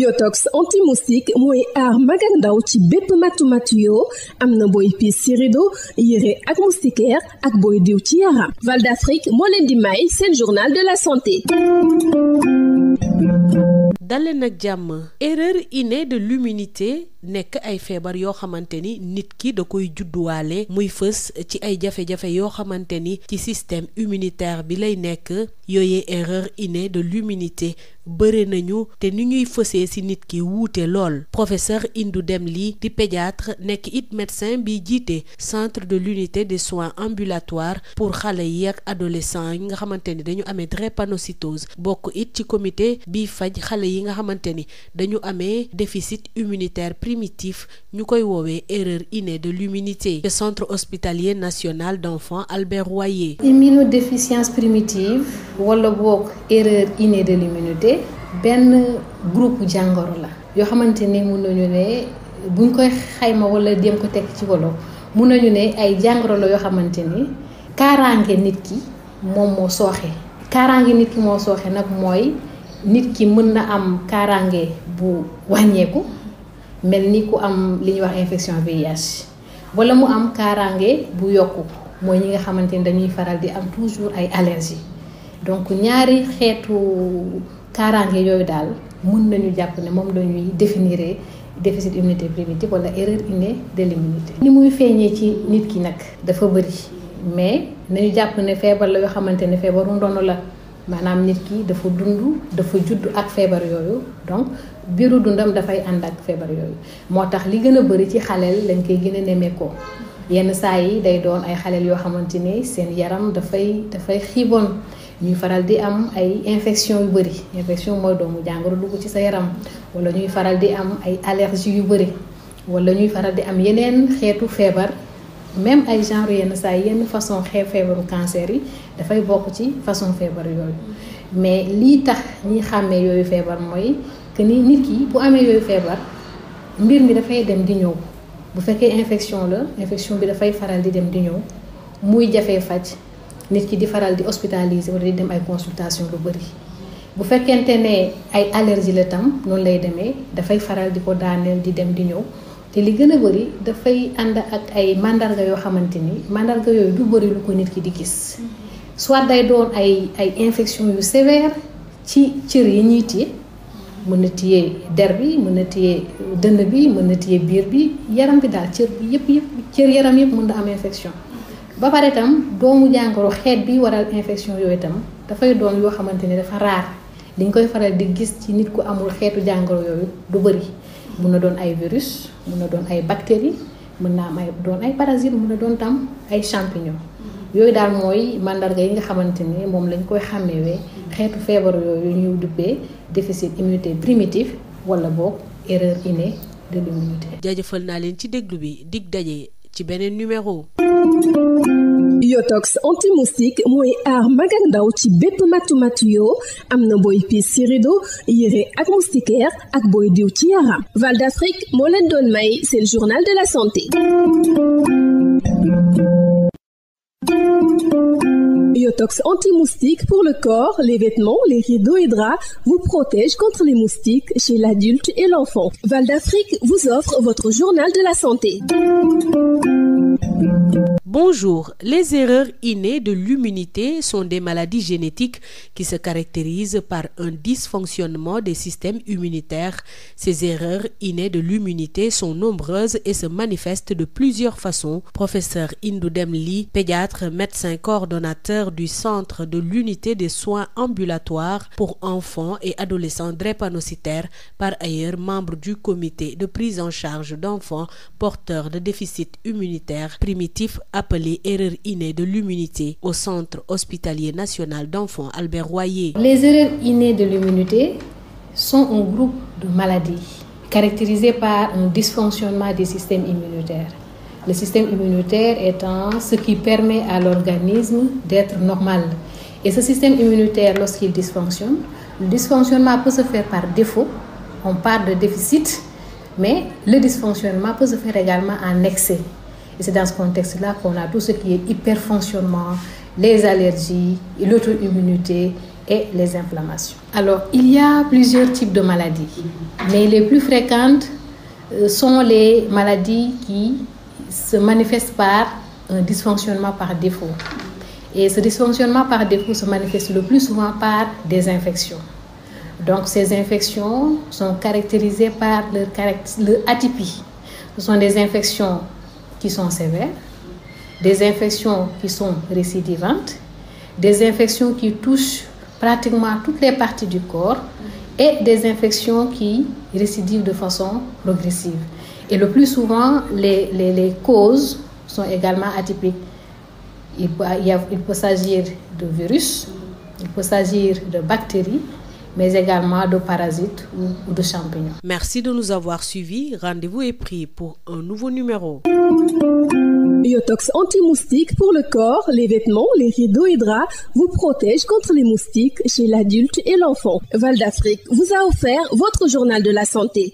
Yotox anti-moustique mooy aar mag ak ndaw ci bépp matu-matu yoo am na booy piis ci rido yére ak moustiquaire ak booy diw ci yaram. Val d'Afrique moo leen di may seen journal de la santé. daleen ak jàmm. Erreur innée de l'immunité nekk ay feebar yoo xamante ni nit ki da koy judduwaale muy fës ci ay jafe-jafe yoo xamante ni ci système immunitaire bi lay nekk. yooyee erreur innée de l'immunité bëre nañu te ni ñuy fësee ci nit ki wuute lool. Professeur Indou Dème Ly di pédiatre nekk it médecin bi jiite centre de l'unité des soins ambulatoires pour xale yi ak adolescents yi nga xamante ni dañu amee drépanocytose bokk it ci comité bi faj xale yi nga xamante ni dañu amee déficit immunitaire primitif ñu koy woowee erreur innée de l'immunité. Le centre hospitalier national d'enfants Albert Royer. Immunodéficience primitive wala boog erreur innée de l'immunité benn groupe jàngoro la yoo xamante ni mun nañu ne buñ koy xayma wala dem ko teg ci wolof mun nañu ne ay jàngoro la yoo xamante ni kaaraange nit ki moom moo sooxe. kaaraange nit ki moo sooxe nag mooy nit ki mën na am kaaraange bu wàññeeku mel ni ku am li ñuy wax infection VIH wala mu am kaaraange bu yokku mooy ñi nga xamante ni dañuy faral di am toujours ay allergie. donc ñaari xeetu kaaraange yooyu daal mën nañu jàpp ne moom lañuy définir déficit immunité primitif wala erreur innée de l'immunité. ni muy feeñee ci nit ki nag dafa bëri mais nañu jàpp ne feebar la yoo xamante ne feebaru ndono la maanaam nit ki dafa dund dafa judd ak feebar yooyu donc biiru dundam dafay ànd ak feebar yooyu moo tax li gën a bëri ci xaleel lañ koy gën a nemmeekoo. yenn saa yi day doon ay xaleel yoo xamante ni seen yaram dafay xiiboon ñuy faral di am ay infection yu bëri infection mooy doomu jàngoro dugg ci sa yaram wala ñuy faral di am ay allergie yu bëri wala ñuy faral di am yeneen xeetu feebar même ay genre yenn saa yi yenn façon feebaru cancer yi dafay bokk ci façon feebar yooyu mais lii tax ñi xàmmee yooyu feebar mooy que ni nit ki bu amee yooyu feebar mbir mi dafay dem di ñëw. bu fekkee infection la infection bi dafay faral di dem di ñëw muy jafee faj nit ki di faral di hospitaliser wala di dem ay consultation lu bëri bu fekkente ne ay allergie la tam noonu lay demee dafay faral di ko daaneel di dem di ñëw te li gën a bëri dafay ànd ak ay mandarga yoo xamante ni mandarga yooyu du bëri lu ko nit ki di gis soit day doon ay infection yu sévère ci cër yi ñuy téye mën na téye der bi mën na téye dënn bi mën na téye biir bi yaram bi daal cër bi yëpp cër yaram yëpp mën na am infection ba pare tam doomu jàngoro xeet bi waral infection yooyu tam dafay doon yoo xamante ne dafa raar li ñu koy faral di gis ci nit ku amul xeetu jàngoro yooyu du bëri mën na doon ay virus mën na doon ay bactéries mën na am doon ay parasites mën na doon tam ay champignons yooyu daal mooy mandarga yi nga xamante ni moom lañ koy xàmmewee xeetu feebar yooyu ñuy duppee déficit immunité primitif wala boog erreur innée de l'immunité. jaajëfal naa leen ci déglu bi dig daje ci beneen numéro. Yotox anti-moustique mooy aar mag ak ndaw ci bépp matu-matu yoo am na booy piis ci rido yére ak moustiquaire ak booy diw ci yaram. Val d'Afrique moo leen doon may seen journal de la santé. Yotox anti-moustique pour le corps, les vêtements, les rideaux et draps vous protège contre les moustiques chez l'adulte et l'enfant. Val d'Afrique vous offre votre journal de la santé. Bonjour, les erreurs innées de l'immunité sont des maladies génétiques qui se caractérisent par un dysfonctionnement des systèmes immunitaires. Ces erreurs innées de l'immunité sont nombreuses et se manifestent de plusieurs façons. Professeur Indou Dème Ly, pédiatre, médecin coordonnateur du centre de l'unité des soins ambulatoires pour enfants et adolescents drépanocytaires, par ailleurs membre du comité de prise en charge d'enfants porteurs de déficit immunitaire primitif appelé erreur innée de l'immunité au centre hospitalier national d'enfants Albert Royer. Les erreurs innées de l'immunité sont un groupe de maladies caractérisées par un dysfonctionnement des systèmes immunitaires. Le système immunitaire étant ce qui permet à l'organisme d'être normal. Et ce système immunitaire, lorsqu'il dysfonctionne, le dysfonctionnement peut se faire par défaut. On parle de déficit, mais le dysfonctionnement peut se faire également en excès. Et c'est dans ce contexte-là qu'on a tout ce qui est hyperfonctionnement, les allergies, l'auto-immunité, et les inflammations. Alors, il y a plusieurs types de maladies, mais les plus fréquentes sont les maladies qui se manifestent par un dysfonctionnement par défaut. Et ce dysfonctionnement par défaut se manifeste le plus souvent par des infections. Donc, ces infections sont caractérisées par leur atypie. Ce sont des infections qui sont sévères, des infections qui sont récidivantes, des infections qui touchent pratiquement toutes les parties du corps et des infections qui récidivent de façon progressive. Et le plus souvent, les causes sont également atypiques. Il peut s'agir de virus, il peut s'agir de bactéries, mais également de parasites ou de champignons. Merci de nous avoir suivis. Rendez-vous est pris pour un nouveau numéro. Yotox anti-moustique pour le corps, les vêtements, les rideaux et draps vous protège contre les moustiques chez l'adulte et l'enfant. Val d'Afrique vous a offert votre journal de la santé.